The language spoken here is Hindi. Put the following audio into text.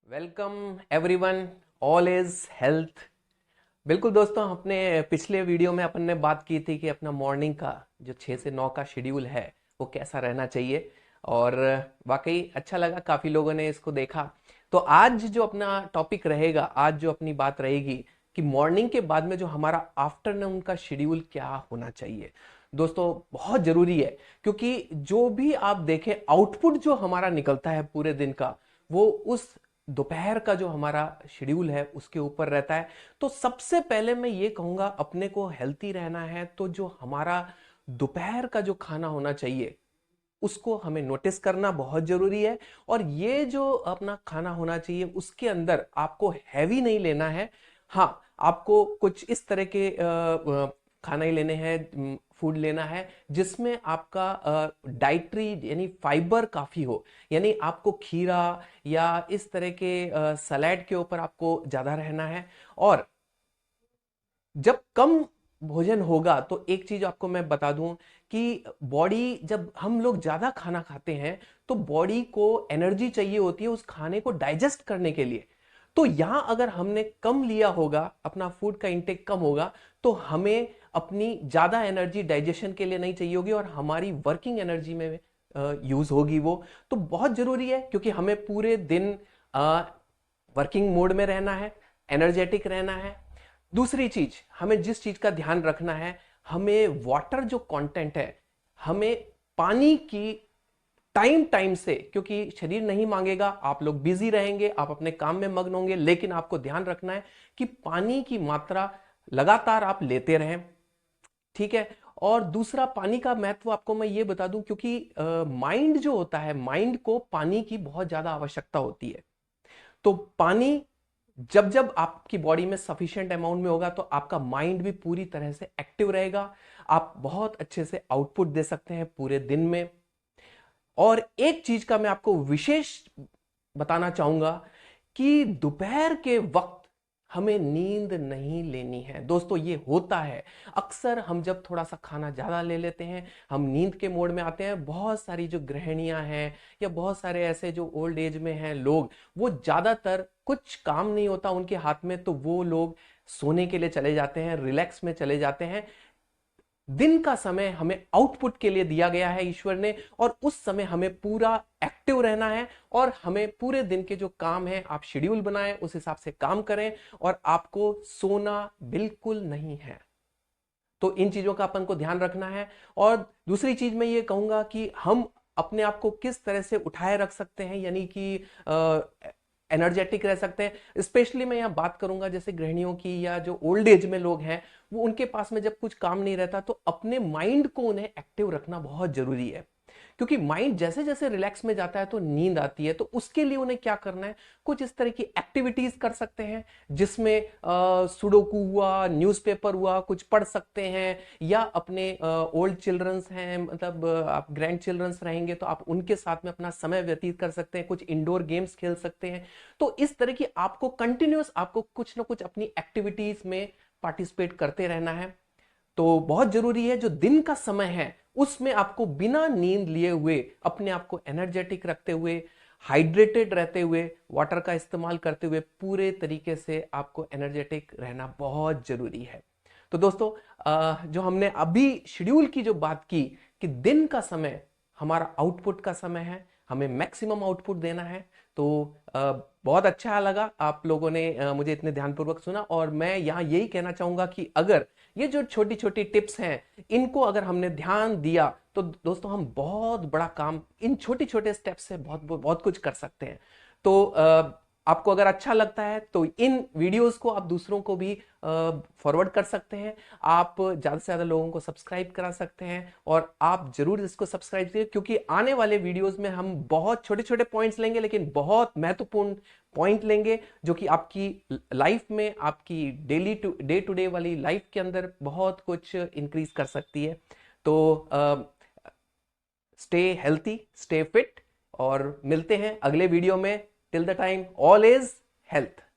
Welcome everyone. All is health. बिल्कुल दोस्तों, अपने पिछले वीडियो में अपन ने बात की थी कि अपना मॉर्निंग का जो 6 से 9 का शेड्यूल है वो कैसा रहना चाहिए। और वाकई अच्छा लगा, काफ़ी लोगों ने इसको देखा। तो आज जो अपना टॉपिक रहेगा, आज जो अपनी बात रहेगी कि मॉर्निंग के बाद में जो हमारा आफ्टरनून का शेड्यूल क्या होना चाहिए। दोस्तों बहुत ज़रूरी है, क्योंकि जो भी आप देखें आउटपुट जो हमारा निकलता है पूरे दिन का, वो उस दोपहर का जो हमारा शेड्यूल है उसके ऊपर रहता है। तो सबसे पहले मैं ये कहूंगा, अपने को हेल्थी रहना है तो जो हमारा दोपहर का जो खाना होना चाहिए उसको हमें नोटिस करना बहुत जरूरी है। और ये जो अपना खाना होना चाहिए उसके अंदर आपको हैवी नहीं लेना है। हाँ, आपको कुछ इस तरह के खाना ही लेने हैं, फूड लेना है जिसमें आपका डाइटरी यानी फाइबर काफी हो। यानी आपको खीरा या इस तरह के सलाद के ऊपर आपको ज्यादा रहना है। और जब कम भोजन होगा तो एक चीज आपको मैं बता दूं कि बॉडी, जब हम लोग ज्यादा खाना खाते हैं तो बॉडी को एनर्जी चाहिए होती है उस खाने को डाइजेस्ट करने के लिए। तो यहां अगर हमने कम लिया होगा, अपना फूड का इंटेक कम होगा, तो हमें अपनी ज्यादा एनर्जी डाइजेशन के लिए नहीं चाहिए होगी और हमारी वर्किंग एनर्जी में यूज होगी वो। तो बहुत जरूरी है, क्योंकि हमें पूरे दिन वर्किंग मोड में रहना है, एनर्जेटिक रहना है। दूसरी चीज, हमें जिस चीज का ध्यान रखना है, हमें वाटर जो कंटेंट है, हमें पानी की टाइम टाइम से, क्योंकि शरीर नहीं मांगेगा, आप लोग बिजी रहेंगे, आप अपने काम में मग्न होंगे, लेकिन आपको ध्यान रखना है कि पानी की मात्रा लगातार आप लेते रहें। ठीक है। और दूसरा, पानी का महत्व आपको मैं ये बता दूं, क्योंकि माइंड जो होता है, माइंड को पानी की बहुत ज्यादा आवश्यकता होती है। तो पानी जब जब आपकी बॉडी में सफिशिएंट अमाउंट में होगा तो आपका माइंड भी पूरी तरह से एक्टिव रहेगा। आप बहुत अच्छे से आउटपुट दे सकते हैं पूरे दिन में। और एक चीज का मैं आपको विशेष बताना चाहूंगा कि दोपहर के वक्त हमें नींद नहीं लेनी है। दोस्तों ये होता है अक्सर, हम जब थोड़ा सा खाना ज्यादा ले लेते हैं, हम नींद के मोड में आते हैं। बहुत सारी जो गृहिणियां हैं या बहुत सारे ऐसे जो ओल्ड एज में हैं लोग, वो ज्यादातर कुछ काम नहीं होता उनके हाथ में तो वो लोग सोने के लिए चले जाते हैं, रिलैक्स में चले जाते हैं। दिन का समय हमें आउटपुट के लिए दिया गया है ईश्वर ने, और उस समय हमें पूरा एक्टिव रहना है। और हमें पूरे दिन के जो काम है, आप शेड्यूल बनाएं, उस हिसाब से काम करें, और आपको सोना बिल्कुल नहीं है। तो इन चीजों का अपन को ध्यान रखना है। और दूसरी चीज मैं ये कहूंगा कि हम अपने आप को किस तरह से उठाए रख सकते हैं, यानी कि एनर्जेटिक रह सकते हैं। स्पेशली मैं यहाँ बात करूंगा जैसे गृहिणियों की या जो ओल्ड एज में लोग हैं, वो उनके पास में जब कुछ काम नहीं रहता तो अपने माइंड को उन्हें एक्टिव रखना बहुत जरूरी है। क्योंकि माइंड जैसे जैसे रिलैक्स में जाता है तो नींद आती है। तो उसके लिए उन्हें क्या करना है, कुछ इस तरह की एक्टिविटीज कर सकते हैं जिसमें सुडोकू हुआ, न्यूज़पेपर हुआ, कुछ पढ़ सकते हैं, या अपने ओल्ड चिल्ड्रंस हैं, मतलब आप ग्रैंड चिल्ड्रंस रहेंगे तो आप उनके साथ में अपना समय व्यतीत कर सकते हैं, कुछ इंडोर गेम्स खेल सकते हैं। तो इस तरह की आपको कंटिन्यूअस, आपको कुछ ना कुछ अपनी एक्टिविटीज में पार्टिसिपेट करते रहना है। तो बहुत जरूरी है जो दिन का समय है उसमें आपको बिना नींद लिए हुए, अपने आप को एनर्जेटिक रखते हुए, हाइड्रेटेड रहते हुए, वाटर का इस्तेमाल करते हुए पूरे तरीके से आपको एनर्जेटिक रहना बहुत जरूरी है। तो दोस्तों, जो हमने अभी शेड्यूल की जो बात की कि दिन का समय हमारा आउटपुट का समय है, हमें मैक्सिमम आउटपुट देना है। तो बहुत अच्छा लगा आप लोगों ने मुझे इतने ध्यानपूर्वक सुना। और मैं यहाँ यही कहना चाहूंगा कि अगर ये जो छोटी छोटी टिप्स हैं, इनको अगर हमने ध्यान दिया तो दोस्तों हम बहुत बड़ा काम इन छोटे छोटे स्टेप्स से बहुत बहुत कुछ कर सकते हैं। तो आपको अगर अच्छा लगता है तो इन वीडियोस को आप दूसरों को भी फॉरवर्ड कर सकते हैं। आप ज्यादा से ज्यादा लोगों को सब्सक्राइब करा सकते हैं, और आप जरूर इसको सब्सक्राइब करिए, क्योंकि आने वाले वीडियोस में हम बहुत छोटे छोटे पॉइंट्स लेंगे, लेकिन बहुत महत्वपूर्ण पॉइंट लेंगे जो कि आपकी लाइफ में, आपकी डे टू डे वाली लाइफ के अंदर बहुत कुछ इंक्रीज कर सकती है। तो स्टे हेल्थी, स्टे फिट, और मिलते हैं अगले वीडियो में। Till the time, all is health.